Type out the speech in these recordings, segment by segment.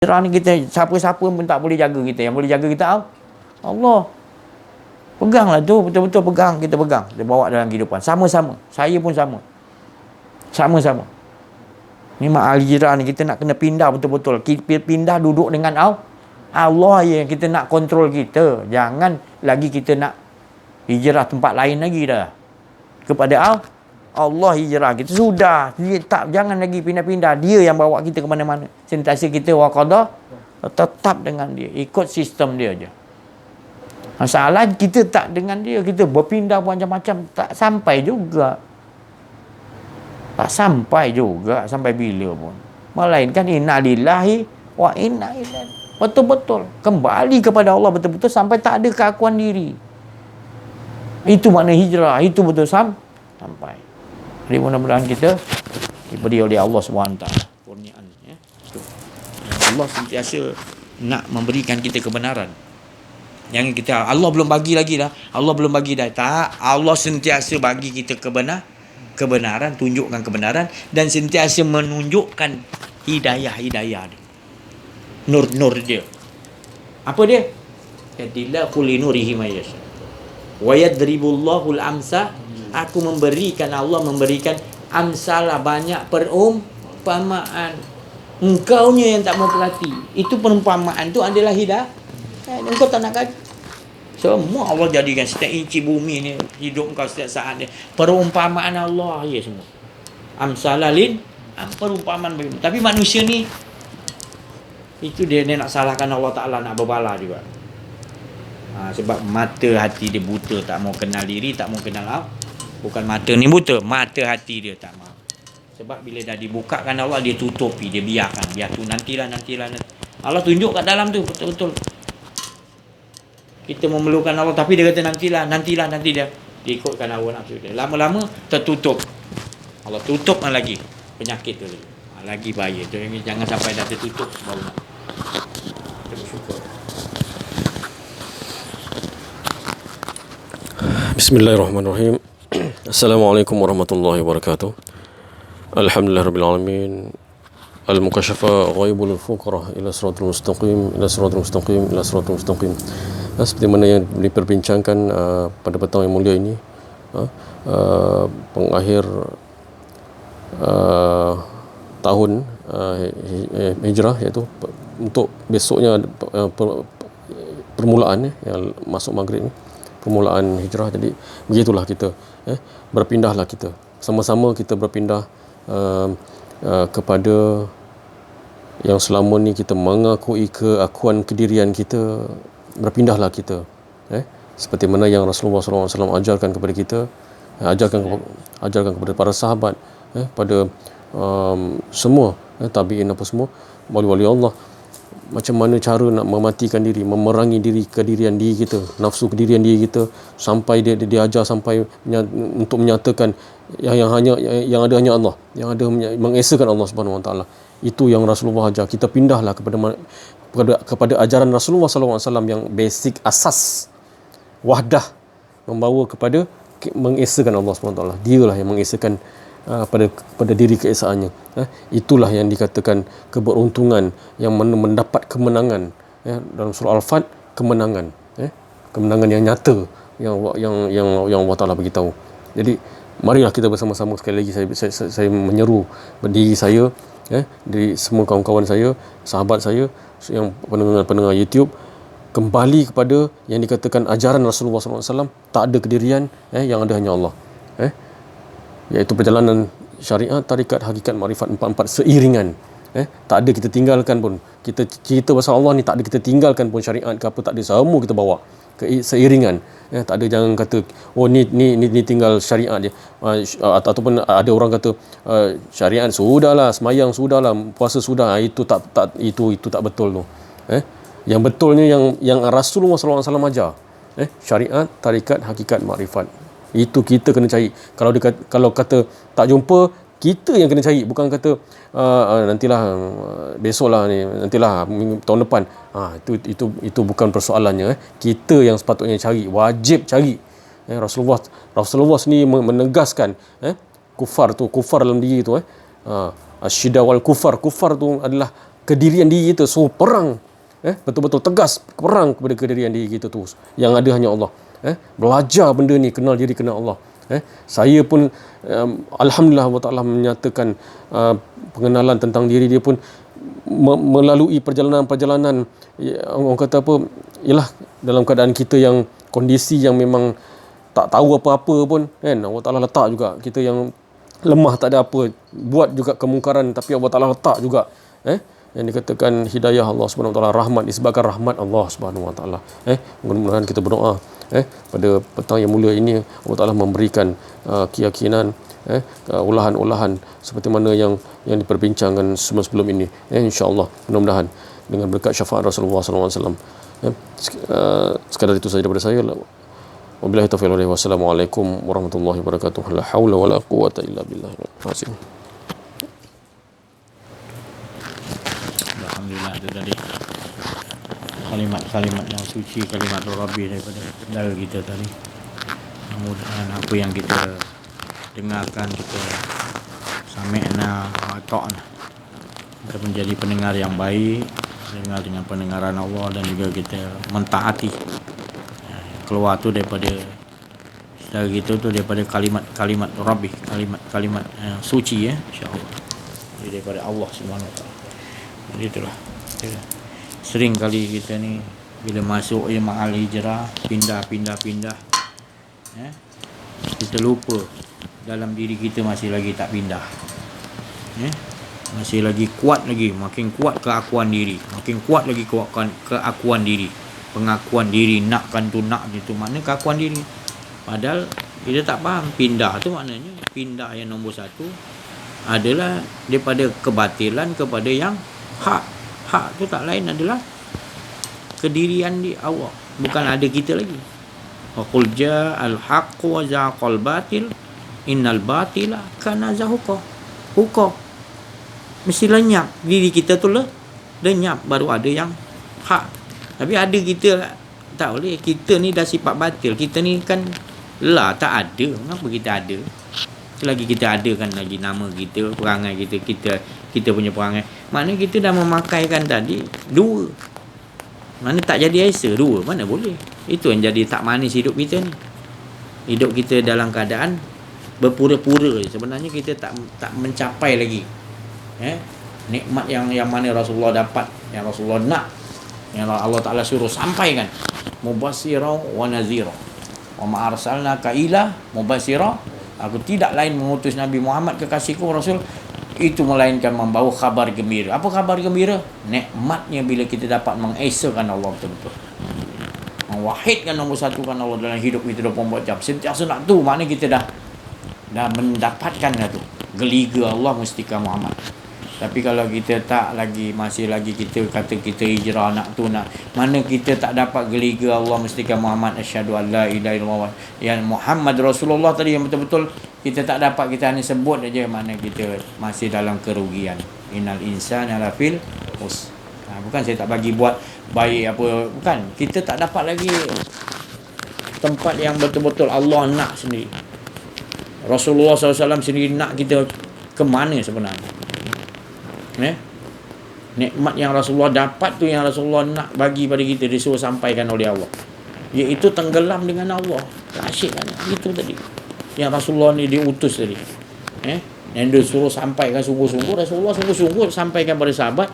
Hijrah ni kita, siapa-siapa pun tak boleh jaga kita. Yang boleh jaga kita Allah. Peganglah tu, betul-betul pegang. Kita pegang, kita bawa dalam kehidupan. Sama-sama. Saya pun sama. Sama-sama. Ni mak hijrah ni kita nak kena pindah betul-betul. Kita pindah duduk dengan Allah yang kita nak kontrol kita. Jangan lagi kita nak hijrah tempat lain lagi dah. Kepada Allah hijrah kita sudah. Jangan lagi pindah-pindah. Dia yang bawa kita ke mana-mana. Sentiasa kita waqadah tetap dengan dia. Ikut sistem dia je. Masalah kita tak dengan dia. Kita berpindah macam-macam. Tak sampai juga. Tak sampai juga. Sampai bila pun. Melainkan inna lillahi wa inna ilaihi. Betul-betul. Kembali kepada Allah betul-betul sampai tak ada keakuan diri. Itu makna hijrah. Itu betul sampai. Jadi mudah-mudahan kita diberi oleh Allah SWT kurniaan. Ya. Allah sentiasa nak memberikan kita kebenaran. Jangan kita, Allah belum bagi lagi dah. Allah belum bagi dah. Tak. Allah sentiasa bagi kita kebenaran, tunjukkan kebenaran dan sentiasa menunjukkan hidayah-hidayah dia. Nur-nur dia. Apa dia? Yadillahu li nurihi may yasha. Wa yadribullahu al-amsa. Aku memberikan, Allah memberikan amsalah, banyak perumpamaan. Engkaunya yang tak mau perhati. Itu perumpamaan tu adalah hidayah. Engkau tak nak kaji. Semua Allah jadikan setiap inci bumi ni, hidup kau setiap saat ni. Perumpamaan Allah ya semua. Amsalalin, perumpamaan bagi. Tapi manusia ni, itu dia nak salahkan Allah Ta'ala, nak berbala juga. Sebab mata hati dia buta, tak mau kenal diri, tak mau kenal Allah. Bukan mata ni buta, mata hati dia tak mau. Sebab bila dah dibukakan Allah, dia tutupi, dia biarkan. Biar tu nantilah. Allah tunjuk kat dalam tu, betul-betul. Kita memerlukan Allah, tapi dia kata nantilah, nanti dia ikutkan hawa nafsu dia. Lama-lama tertutup. Allah tutup lagi penyakit tu lagi bahaya. Jangan sampai dah tertutup baru nak. Bersyukur. Bismillahirrahmanirrahim. Assalamualaikum warahmatullahi wabarakatuh. Alhamdulillahirabbil alamin. Al-mukasyafa ghaibul fuqara ila siratal mustaqim, ila siratal mustaqim, ila siratal mustaqim. Seperti mana yang diperbincangkan pada petang yang mulia ini, pengakhir tahun hijrah, iaitu untuk besoknya permulaan yang masuk maghrib ni, permulaan hijrah. Jadi begitulah kita, berpindahlah kita, sama-sama kita berpindah kepada yang selama ni kita mengakui keakuan kedirian kita. Berpindahlah kita, seperti mana yang Rasulullah SAW ajarkan kepada kita, ajarkan kepada para sahabat, pada semua tabi'in apa semua, wali-wali Allah, macam mana cara nak mematikan diri, memerangi kedirian diri kita, nafsu kedirian diri kita, sampai dia diajar sampai untuk menyatakan yang ada hanya Allah, yang ada mengesakan Allah Subhanahu Wa Taala. Itu yang Rasulullah ajar. Kita pindahlah kepada ajaran Rasulullah SAW yang basic, asas wahdah, membawa kepada mengesakan Allah SWT. Dialah yang mengesakan pada diri keesaannya. Itulah yang dikatakan keberuntungan, yang mendapat kemenangan. Dalam surah Al-Fat, kemenangan yang nyata, yang Allah Ta'ala beritahu. Jadi marilah kita bersama-sama, sekali lagi saya menyeru berdiri saya, dari semua kawan-kawan saya, sahabat saya yang pendengar YouTube, kembali kepada yang dikatakan ajaran Rasulullah SAW. Tak ada kedirian, yang ada hanya Allah, iaitu perjalanan syariat, tarikat, hakikat, makrifat, empat-empat seiringan. Tak ada kita tinggalkan pun. Kita cerita pasal Allah ni, tak ada kita tinggalkan pun syariat ke apa, tak ada, semua kita bawa seiringan. Tak ada, jangan kata ni tinggal syariat dia, ataupun ada orang kata syariat sudahlah, semayang sudahlah, puasa sudah. Itu tak betul tu. Yang betulnya yang Rasulullah SAW ajar, syariat, tarikat, hakikat, makrifat. Itu kita kena cari. Kalau kata tak jumpa, kita yang kena cari, bukan kata nantilah, besoklah ni, nantilah tahun depan. Itu bukan persoalannya. Kita yang sepatutnya cari, wajib cari. Rasulullah sendiri menegaskan, kufar dalam diri tu, asyidda wal kufar tu adalah kedirian diri kita, so perang, betul-betul tegas perang kepada kedirian diri kita tu, yang ada hanya Allah. Belajar benda ni, kenal diri, kenal Allah. Saya pun alhamdulillah Allah Taala menyatakan pengenalan tentang diri dia pun melalui perjalanan-perjalanan, orang kata apa, ialah dalam keadaan kita yang kondisi yang memang tak tahu apa-apa pun kan, Allah Taala letak juga kita yang lemah, tak ada apa, buat juga kemungkaran, tapi Allah Taala letak juga yang dikatakan hidayah Allah Subhanahu Wa Taala, rahmat, disebabkan rahmat Allah Subhanahu Wa Taala. Mudah-mudahan kita berdoa pada petang yang mulia ini Allah Taala memberikan keyakinan, ulahan-ulahan seperti mana yang diperbincangkan sebelum ini, insya-Allah. Mudah-mudahan dengan berkat syafaat Rasulullah sallallahu alaihi wasallam. Sekadar itu saja daripada saya. Wabillahi taufiq wal hidayah. Wassalamualaikum warahmatullahi wabarakatuh. La haula wala quwwata illa billah. Alhamdulillah, itu tadi kalimat-kalimat yang suci, kalimat Rabbi daripada saudara kita tadi. Mudah-mudahan apa yang kita dengarkan, kita sami'na wa ata'na, kita menjadi pendengar yang baik, dengar dengan pendengaran Allah, dan juga kita mentaati. Keluar tu daripada saudara kita tu daripada kalimat Rabbi, kalimat suci, insya-Allah, daripada Allah Subhanahu Wa Taala. Jadi itulah, sering kali kita ni bila masuk ma'al hijrah, pindah, kita lupa dalam diri kita masih lagi tak pindah, masih lagi kuat lagi, makin kuat keakuan diri, makin kuat lagi keakuan diri, pengakuan diri, nakkan tu nak itu makna keakuan diri. Padahal kita tak faham pindah tu maknanya, pindah yang nombor satu adalah daripada kebatilan kepada yang hak. Hak tu tak lain adalah kedirian di Allah, bukan ada kita lagi. Wa qul ja'al haqqu wa zaqal batil innal batila kana zahuqa. Huqa mesti lenyap, diri kita tu lenyap, baru ada yang hak. Tapi ada kita tak boleh, kita ni dah sifat batil, kita ni kan tak ada. Kenapa kita ada? Selagi kita ada kan lagi nama kita, perangai kita punya perangai. Maknanya kita dah memakaikan tadi dua. Mana tak jadi esa dua, mana boleh. Itu yang jadi tak manis hidup kita ni. Hidup kita dalam keadaan berpura-pura. Sebenarnya kita tak mencapai lagi nikmat yang mana Rasulullah dapat, yang Rasulullah nak, yang Allah Ta'ala suruh sampaikan. Mubasira wa nazira. Wa ma arsalnaka illa mubasira. Aku tidak lain mengutus Nabi Muhammad, kekasihku Rasul, itu melainkan membawa khabar gembira. Apa khabar gembira? Nikmatnya bila kita dapat mengesakan Allah betul-betul, mewahidkan, nombor satukan Allah dalam hidup kita 24 jam. Sentiasa nak tu, maknanya kita dah mendapatkan dah tu geliga Allah mustika Muhammad. Tapi kalau kita tak lagi, masih lagi kita kata kita hijrah nak tu nak, mana kita tak dapat geliga Allah mustika Muhammad, asyhadu an la ilaha illallah ya Muhammad Rasulullah tadi, yang betul-betul kita tak dapat, kita hanya sebut aja, mana kita masih dalam kerugian. Innal insana lafil khusr. Bukan saya tak bagi buat baik apa, bukan, kita tak dapat lagi tempat yang betul-betul Allah nak sendiri. Rasulullah SAW sendiri nak kita ke mana sebenarnya. Nikmat yang Rasulullah dapat tu, yang Rasulullah nak bagi pada kita, disuruh sampaikan oleh Allah, iaitu tenggelam dengan Allah. Asyik kan itu tadi yang Rasulullah ni diutus tadi, yang disuruh sampaikan sungguh-sungguh. Rasulullah sungguh-sungguh sampaikan pada sahabat,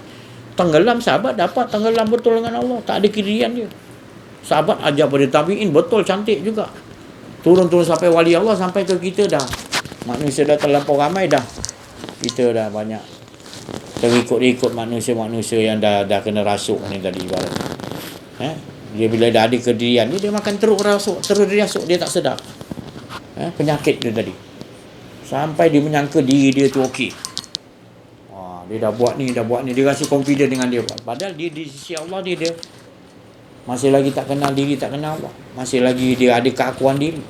tenggelam, sahabat dapat tenggelam betul dengan Allah, tak ada kirian dia. Sahabat ajar pada tabi'in, betul, cantik juga, turun-turun sampai wali Allah, sampai ke kita dah. Manusia dah terlampau ramai dah, kita dah banyak terikut-ikut manusia-manusia yang dah kena rasuk ni tadi ibarat. Dia bila dah ada kedirian dia makan terus rasuk, dia tak sedar. Penyakit dia tadi, sampai dia menyangka diri dia tu okey. Dia dah buat ni, dia rasa confident dengan dia. Padahal dia di sisi Allah dia masih lagi tak kenal diri, tak kenal Allah, masih lagi dia ada keakuan diri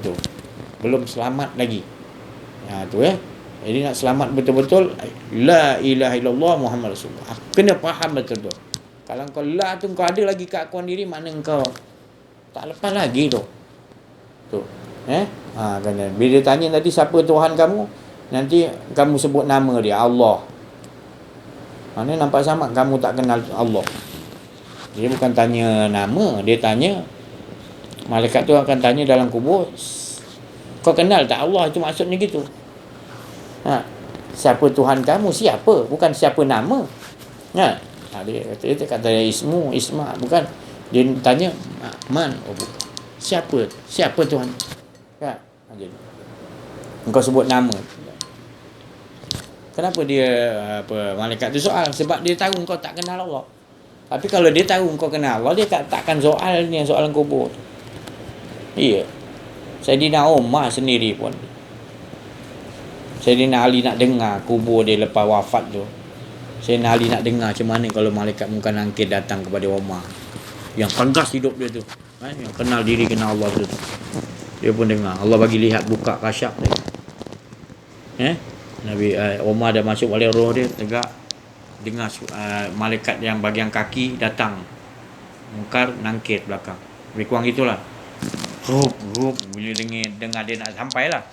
tu, belum selamat lagi. Tu Jadi nak selamat betul-betul, la ilaha illallah Muhammad Rasulullah. Kena faham betul-betul. Kalau kau tu kau ada lagi keakuan diri, mana kau tak lepas lagi tu. Kena. Bila dia tanya tadi siapa Tuhan kamu, nanti kamu sebut nama dia, Allah. Mana nampak sama kamu tak kenal Allah. Dia bukan tanya nama, dia tanya, malaikat tu akan tanya dalam kubur, kau kenal tak Allah? Itu maksudnya gitu. Siapa Tuhan kamu? Siapa? Bukan siapa nama. Dia kata Isma, bukan. Dia tanya, man? Siapa? Siapa Tuhan? Jadi engkau sebut nama. Kenapa dia malaikat tu soal? Sebab dia tahu engkau tak kenal Allah. Tapi kalau dia tahu engkau kenal Allah, dia takkan soal ni, soalan kubur. Iya. Sayyidina Umar sendiri pun, Sayyidina Ali nak dengar kubur dia lepas wafat tu. Sayyidina Ali nak dengar macam mana kalau malaikat munkar nakir datang kepada Umar. Yang tegas hidup dia tu. Yang kenal diri, kenal Allah tu. Dia pun dengar. Allah bagi lihat buka kasyaf dia. Nabi Umar dah masuk oleh roh dia, tegak dengar malaikat yang bagian kaki datang. Munkar nakir belakang. Lebih kurang itulah. Rup bila dengar dia nak sampai lah.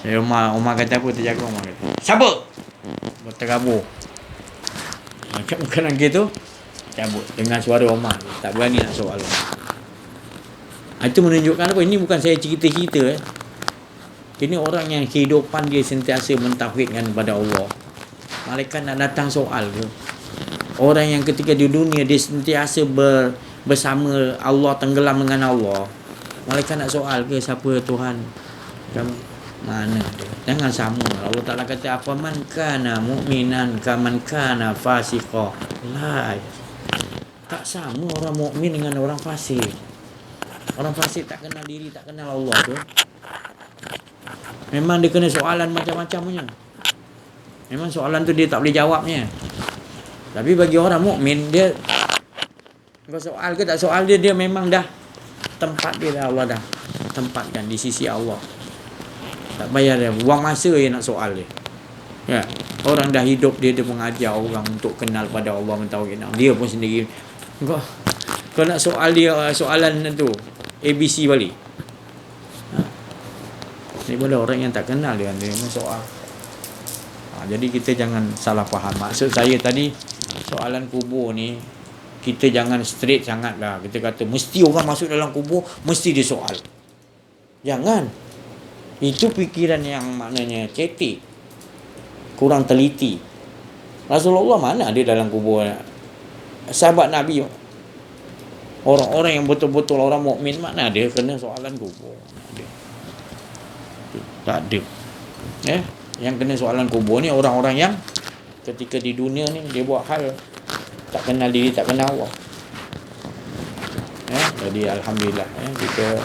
Saya Umar kata apa, terjaga Umar kata, siapa? Terkabur. Macam bukan gitu, cabut dengan suara Umar. Tak berani nak soal. Itu menunjukkan apa? Ini bukan saya cerita-cerita. Ini orang yang kehidupan dia sentiasa mentauhidkan kepada Allah. Malaikat nak datang soal ke? Orang yang ketika di dunia dia sentiasa bersama Allah, tenggelam dengan Allah. Malaikat nak soal ke siapa Tuhan kamu? Mana dia? Jangan sama. Allah Ta'ala kata, afaman kana mu'minan kaman kana fasiqa. Lah, tak sama orang mukmin dengan orang fasik. Orang fasik tak kenal diri, tak kenal Allah tu. Memang dia kena soalan macam-macam punya. Memang soalan tu dia tak boleh jawabnya. Tapi bagi orang mukmin, dia kau soal ke tak soal dia memang dah tempat dia dah, Allah dah tempatkan di sisi Allah. Tak payah dia buang masa dia nak soal dia. Ya, orang dah hidup dia mengajar orang untuk kenal pada Allah, mentauhidkan. Dia pun sendiri kau nak soal dia soalan tu ABC balik. Ni pada orang yang tak kenal dia soal. Jadi kita jangan salah faham. Maksud saya tadi, soalan kubur ni kita jangan straight sangat lah. Kita kata mesti orang masuk dalam kubur mesti dia soal. Jangan. Itu fikiran yang maknanya cetek, kurang teliti. Rasulullah mana ada dalam kubur? Sahabat Nabi, orang-orang yang betul-betul orang mukmin, mana ada kena soalan kubur? Tak ada. Yang kena soalan kubur ni orang-orang yang ketika di dunia ni dia buat hal tak kenal diri, tak kenal Allah. Jadi alhamdulillah kita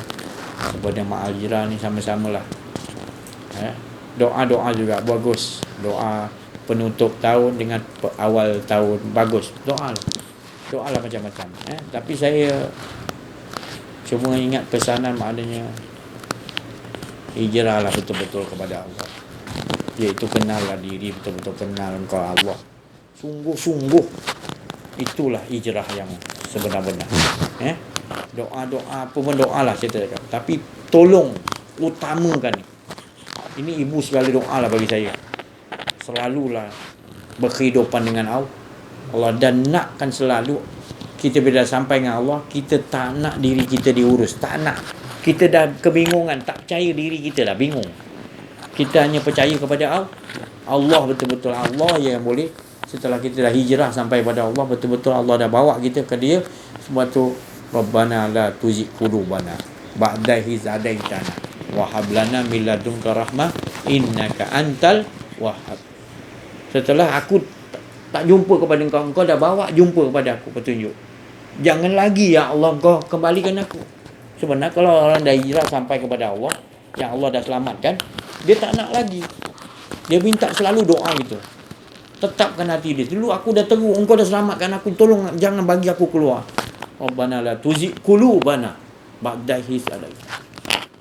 kepada mak Al-Jira ni sama-samalah. Doa-doa juga bagus. Doa penutup tahun dengan awal tahun bagus. Doalah macam-macam. Tapi saya cuma ingat pesanan maknanya hijrahlah betul-betul kepada Allah. Iaitu kenallah diri, betul-betul kenal engkau Allah. Sungguh-sungguh. Itulah hijrah yang sebenar-benar. Doa-doa apa pun doalah saya cakap. Tapi tolong utamakan ni. Ini ibu segala doa lah bagi saya. Selalulah berkehidupan dengan Allah dan nakkan selalu kita bila sampai dengan Allah, kita tak nak diri kita diurus, tak nak. Kita dah kebingungan, tak percaya diri kita dah bingung. Kita hanya percaya kepada Allah, betul-betul Allah yang boleh. Setelah kita dah hijrah sampai pada Allah, betul-betul Allah dah bawa kita ke dia. Sebab tu Rabbana la tuzigh qulubana ba'da idh hadaitana wa hab lana min ladunka rahmah innaka antal wahhab. Setelah aku tak jumpa kepada engkau dah bawa jumpa kepada aku petunjuk. Jangan lagi ya Allah kau kembalikan aku. Sebenarnya kalau orang dah hijrah sampai kepada Allah, yang Allah dah selamatkan, dia tak nak lagi. Dia minta selalu doa gitu. Tetapkan hati dia. Dulu aku dah teruk, engkau dah selamatkan aku, tolong jangan bagi aku keluar. Rabbana la tuzigh qulubana ba'da idh hadaitana.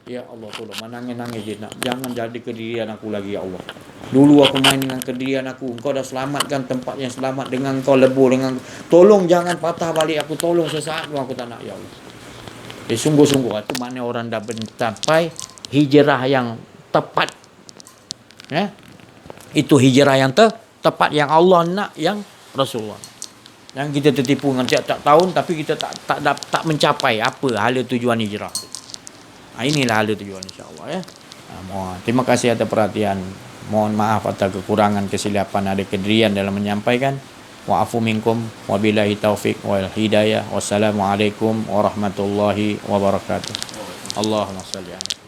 Ya Allah, tolong menangis-nangis je nak. Jangan jadi kedirian aku lagi ya Allah. Dulu aku main dengan kedirian aku, engkau dah selamatkan tempat yang selamat dengan engkau lebur dengan. Tolong jangan patah balik aku, tolong sesaat pun aku tak nak ya Allah. Sungguh-sungguh itu makna orang dah mencapai hijrah yang tepat. Itu hijrah yang tepat yang Allah nak, yang Rasulullah. Yang kita tertipu dengan tiap-tiap tahun tapi kita tak mencapai apa hala tujuan hijrah. Inilah hala tujuan, insya-Allah ya. Mohon terima kasih atas perhatian. Mohon maaf atas kekurangan, kesilapan, ada kedirian dalam menyampaikan. Wa'afu minkum wabillahi taufik wal hidayah. Wassalamualaikum warahmatullahi wabarakatuh. Allahumma shalli ala